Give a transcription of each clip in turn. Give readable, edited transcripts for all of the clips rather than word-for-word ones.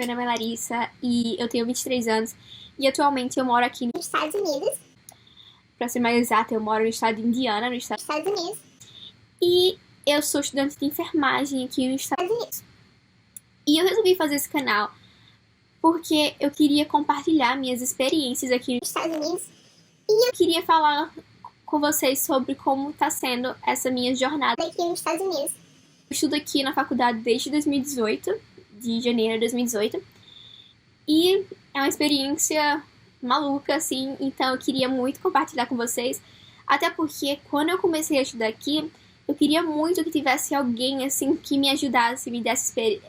meu nome é Larissa e eu tenho 23 anos e atualmente eu moro aqui nos Estados Unidos. Pra ser mais exata, eu moro no estado de Indiana, nos Estados Unidos. E eu sou estudante de enfermagem aqui nos Estados Unidos. E eu resolvi fazer esse canal porque eu queria compartilhar minhas experiências aqui nos Estados Unidos. E eu queria falar com vocês sobre como tá sendo essa minha jornada aqui nos Estados Unidos. Eu estudo aqui na faculdade desde 2018, de janeiro de 2018. E é uma experiência maluca, assim, então eu queria muito compartilhar com vocês. Até porque quando eu comecei a estudar aqui, eu queria muito que tivesse alguém, assim, que me ajudasse, me desse,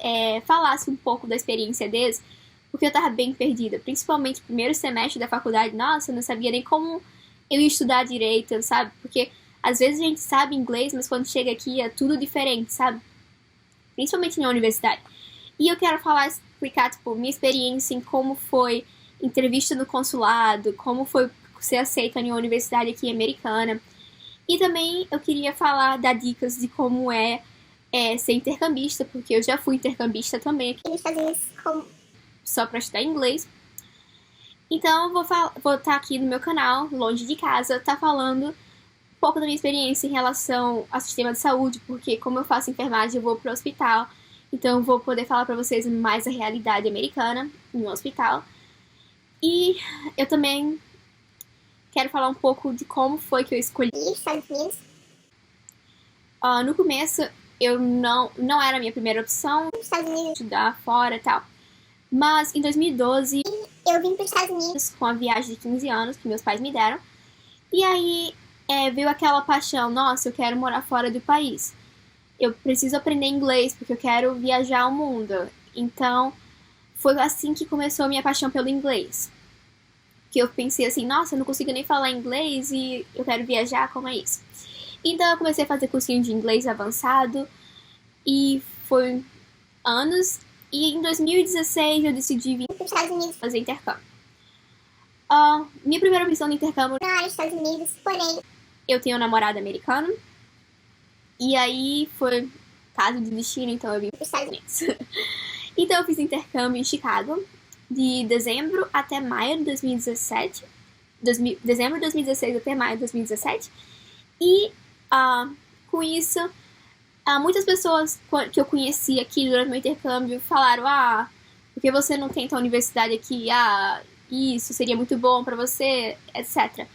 falasse um pouco da experiência deles, porque eu tava bem perdida. Principalmente no primeiro semestre da faculdade, nossa, eu não sabia nem como eu ia estudar direito, sabe? Porque às vezes a gente sabe inglês, mas quando chega aqui é tudo diferente, sabe? Principalmente na universidade. E eu quero explicar, tipo, minha experiência em como foi entrevista no consulado, como foi ser aceita em uma universidade aqui americana. E também eu queria dar dicas de como ser intercambista, porque eu já fui intercambista também aqui nos Estados Unidos, só pra estudar inglês. Então eu vou estar aqui no meu canal, longe de casa, falando um pouco da minha experiência em relação ao sistema de saúde, porque como eu faço enfermagem, eu vou pro hospital, então eu vou poder falar pra vocês mais a realidade americana em um hospital. E eu também quero falar um pouco de como foi que eu escolhi os Estados Unidos. No começo, eu não era a minha primeira opção estudar fora e tal. Mas em 2012, eu vim para os Estados Unidos com a viagem de 15 anos que meus pais me deram. E aí veio aquela paixão, nossa, eu quero morar fora do país. Eu preciso aprender inglês porque eu quero viajar ao mundo. Então, foi assim que começou a minha paixão pelo inglês. Que eu pensei assim, nossa, eu não consigo nem falar inglês e eu quero viajar, como é isso? Então eu comecei a fazer cursinho de inglês avançado e foi anos. E em 2016 eu decidi vir para os Estados Unidos fazer intercâmbio. Minha primeira opção de intercâmbio não era Estados Unidos, porém eu tenho um namorado americano. E aí foi caso de destino, então eu vim para os Estados Unidos. Então eu fiz intercâmbio em Chicago de dezembro até maio de 2017. Dezembro de 2016 até maio de 2017. E com isso, muitas pessoas que eu conheci aqui durante o meu intercâmbio falaram, porque você não tenta a universidade aqui, isso seria muito bom pra você, etc.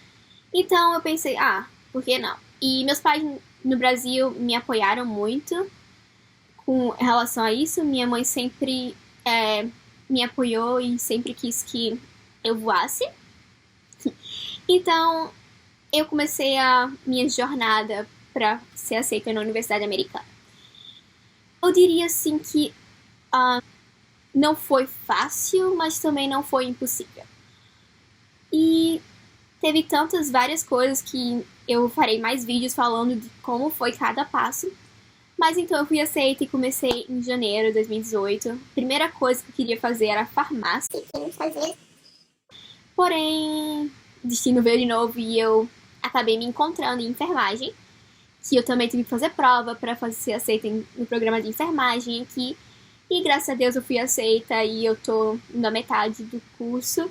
Então eu pensei, por que não? E meus pais no Brasil me apoiaram muito com relação a isso. Minha mãe sempre me apoiou e sempre quis que eu voasse. Então eu comecei a minha jornada para ser aceita na universidade americana. Eu diria assim que não foi fácil, mas também não foi impossível. E teve várias coisas que eu farei mais vídeos falando de como foi cada passo. Mas então eu fui aceita e comecei em janeiro de 2018. A primeira coisa que eu queria fazer era farmácia. Porém, o destino veio de novo e eu acabei me encontrando em enfermagem, que eu também tive que fazer prova para ser aceita no programa de enfermagem aqui. E graças a Deus eu fui aceita e eu tô na metade do curso.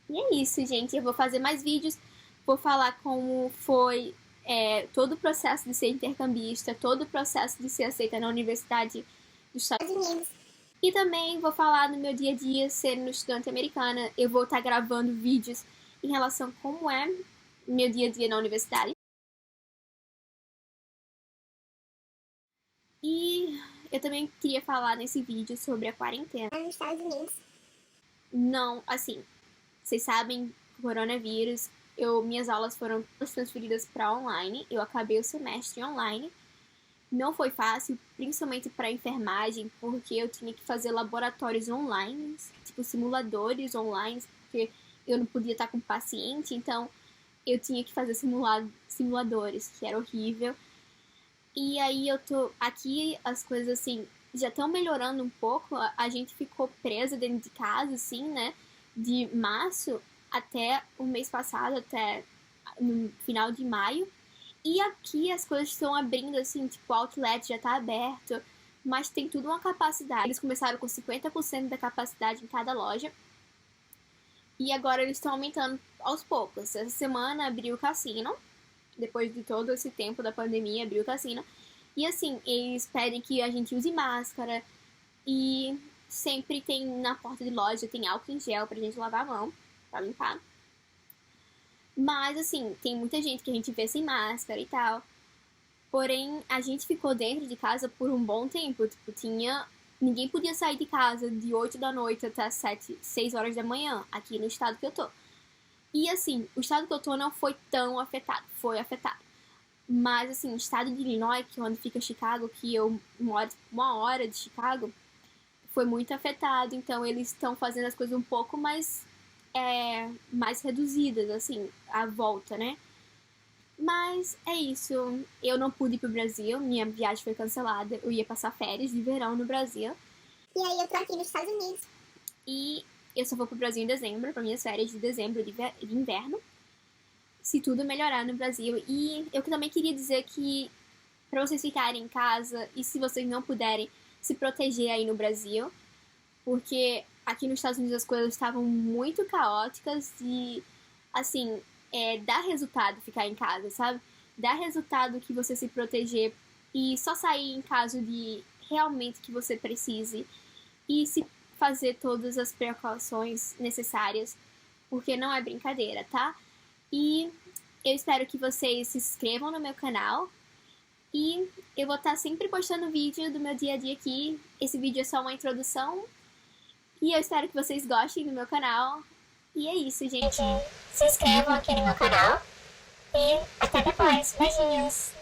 E é isso, gente. Eu vou fazer mais vídeos, vou falar como foi todo o processo de ser intercambista, todo o processo de ser aceita na Universidade dos Estados Unidos. E também vou falar no meu dia a dia sendo estudante americana. Eu vou estar gravando vídeos em relação a como é meu dia a dia na universidade. E eu também queria falar nesse vídeo sobre a quarentena nos Estados Unidos. Não, assim, vocês sabem, coronavírus, minhas aulas foram transferidas para online. Eu acabei o semestre online. Não foi fácil, principalmente para enfermagem, porque eu tinha que fazer laboratórios online, tipo simuladores online, porque eu não podia estar com paciente, então eu tinha que fazer simuladores, que era horrível. E aí aqui as coisas assim já estão melhorando um pouco. A gente ficou presa dentro de casa, assim, né, de março até o mês passado, até no final de maio. E aqui as coisas estão abrindo, assim, tipo, o outlet já tá aberto, mas tem tudo uma capacidade. Eles começaram com 50% da capacidade em cada loja. E agora eles estão aumentando aos poucos. Essa semana abriu o cassino. Depois de todo esse tempo da pandemia, abriu o cassino. E assim, eles pedem que a gente use máscara. E sempre tem na porta de loja, tem álcool em gel pra gente lavar a mão, pra limpar. Mas assim, tem muita gente que a gente vê sem máscara e tal. Porém, a gente ficou dentro de casa por um bom tempo. Tipo, ninguém podia sair de casa de 8 da noite até 6 horas da manhã, aqui no estado que eu tô. E assim, o estado que eu tô não foi tão afetado, foi afetado. Mas assim, o estado de Illinois, que é onde fica Chicago, que eu moro 1 hora de Chicago, foi muito afetado. Então eles estão fazendo as coisas um pouco mais reduzidas, assim, à volta, né? Mas é isso, eu não pude ir pro Brasil, minha viagem foi cancelada, eu ia passar férias de verão no Brasil. E aí eu tô aqui nos Estados Unidos. E eu só vou pro Brasil em dezembro, para minhas férias de dezembro de inverno, se tudo melhorar no Brasil. E eu também queria dizer que para vocês ficarem em casa e se vocês não puderem se proteger aí no Brasil, porque aqui nos Estados Unidos as coisas estavam muito caóticas e, assim, dá resultado ficar em casa, sabe? Dá resultado que você se proteger e só sair em caso de realmente que você precise e se fazer todas as precauções necessárias, porque não é brincadeira, tá? E eu espero que vocês se inscrevam no meu canal e eu vou estar sempre postando vídeo do meu dia a dia aqui. Esse vídeo é só uma introdução e eu espero que vocês gostem do meu canal. E é isso, gente. Se inscrevam aqui no meu canal. E até depois. Beijinhos.